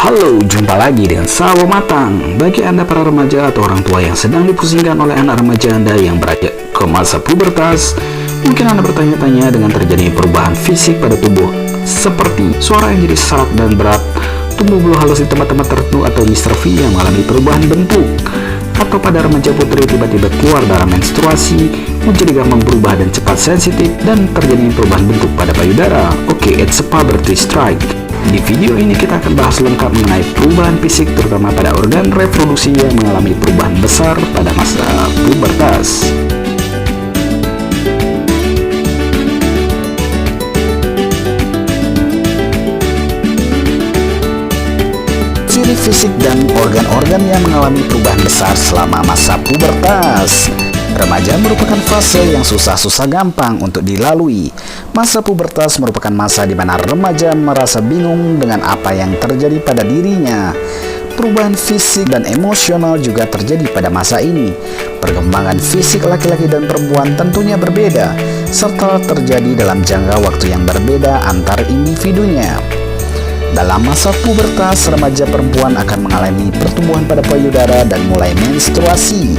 Halo, jumpa lagi dengan Sawo Matang. Bagi Anda para remaja atau orang tua yang sedang dipusingkan oleh anak remaja Anda yang beranjak ke masa pubertas, mungkin Anda bertanya-tanya dengan terjadi perubahan fisik pada tubuh, seperti suara yang jadi serak dan berat, tumbuh bulu halus di tempat-tempat tertentu, atau Mr. V yang mengalami perubahan bentuk. Atau pada remaja putri tiba-tiba keluar darah menstruasi, menjadi gampang berubah dan cepat sensitif, dan terjadi perubahan bentuk pada payudara. Oke, it's a puberty strike. Di video ini kita akan bahas lengkap mengenai perubahan fisik terutama pada organ reproduksi yang mengalami perubahan besar pada masa pubertas. Ciri fisik dan organ-organ yang mengalami perubahan besar selama masa pubertas. Remaja merupakan fase yang susah-susah gampang untuk dilalui. Masa pubertas merupakan masa di mana remaja merasa bingung dengan apa yang terjadi pada dirinya. Perubahan fisik dan emosional juga terjadi pada masa ini. Perkembangan fisik laki-laki dan perempuan tentunya berbeda, serta terjadi dalam jangka waktu yang berbeda antar individunya. Dalam masa pubertas, remaja perempuan akan mengalami pertumbuhan pada payudara dan mulai menstruasi.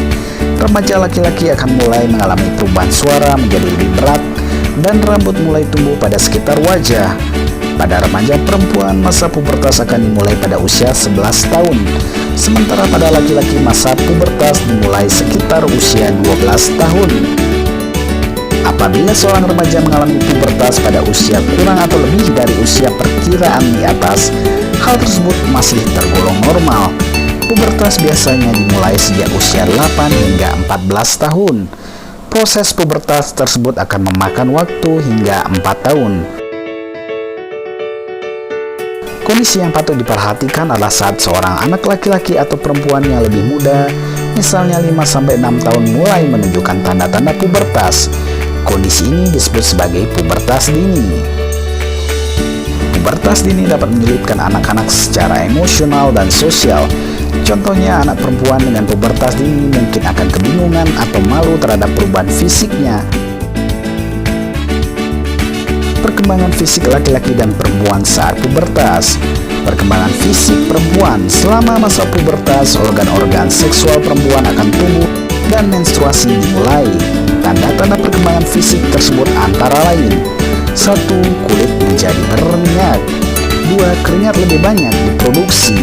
Remaja laki-laki akan mulai mengalami perubahan suara menjadi lebih berat dan rambut mulai tumbuh pada sekitar wajah. Pada remaja perempuan, masa pubertas akan dimulai pada usia 11 tahun. Sementara pada laki-laki, masa pubertas dimulai sekitar usia 12 tahun. Apabila seorang remaja mengalami pubertas pada usia kurang atau lebih dari usia perkiraan di atas, hal tersebut masih tergolong normal. Pubertas biasanya dimulai sejak usia 8 hingga 14 tahun. Proses pubertas tersebut akan memakan waktu hingga 4 tahun. Kondisi yang patut diperhatikan adalah saat seorang anak laki-laki atau perempuan yang lebih muda, misalnya 5-6 tahun, mulai menunjukkan tanda-tanda pubertas. Kondisi ini disebut sebagai pubertas dini. Pubertas dini dapat menyulitkan anak-anak secara emosional dan sosial. Contohnya, anak perempuan dengan pubertas dini mungkin akan kebingungan atau malu terhadap perubahan fisiknya. Perkembangan fisik laki-laki dan perempuan saat pubertas. Perkembangan fisik perempuan selama masa pubertas, organ-organ seksual perempuan akan tumbuh dan menstruasi dimulai. Tanda-tanda perkembangan fisik tersebut antara lain: 1. Kulit menjadi berminyak. 2. Keringat lebih banyak diproduksi.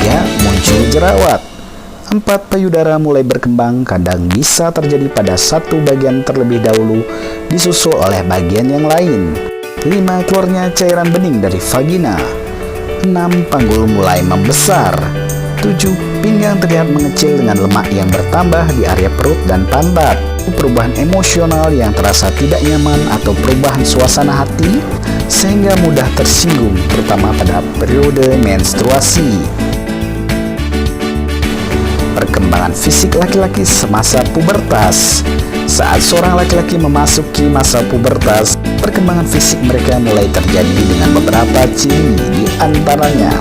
3. Muncul jerawat. 4. Payudara mulai berkembang, kadang bisa terjadi pada satu bagian terlebih dahulu, disusul oleh bagian yang lain. 5. Keluarnya cairan bening dari vagina. 6. Panggul mulai membesar. 7. Pinggang terlihat mengecil dengan lemak yang bertambah di area perut dan pantat. Perubahan emosional yang terasa tidak nyaman atau perubahan suasana hati sehingga mudah tersinggung, terutama pada periode menstruasi. Perkembangan fisik laki-laki semasa pubertas. Saat seorang laki-laki memasuki masa pubertas, perkembangan fisik mereka mulai terjadi dengan beberapa ciri, di antaranya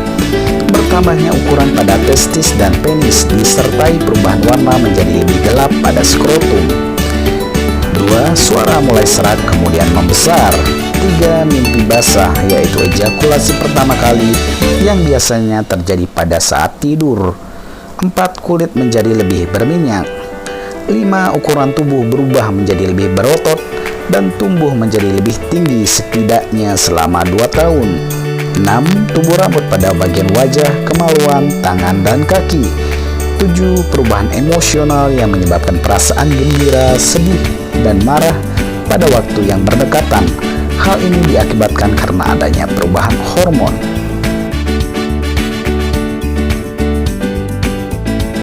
bertambahnya ukuran pada testis dan penis disertai perubahan warna menjadi lebih gelap pada skrotum. 2. Suara mulai serak kemudian membesar. 3. Mimpi basah, yaitu ejakulasi pertama kali yang biasanya terjadi pada saat tidur. 4. Kulit menjadi lebih berminyak. 5. Ukuran tubuh berubah menjadi lebih berotot dan tumbuh menjadi lebih tinggi setidaknya selama 2 tahun. 6. Tumbuh rambut pada bagian wajah, kemaluan, tangan, dan kaki. 7. Perubahan emosional yang menyebabkan perasaan gembira, sedih, dan marah pada waktu yang berdekatan. Hal ini diakibatkan karena adanya perubahan hormon.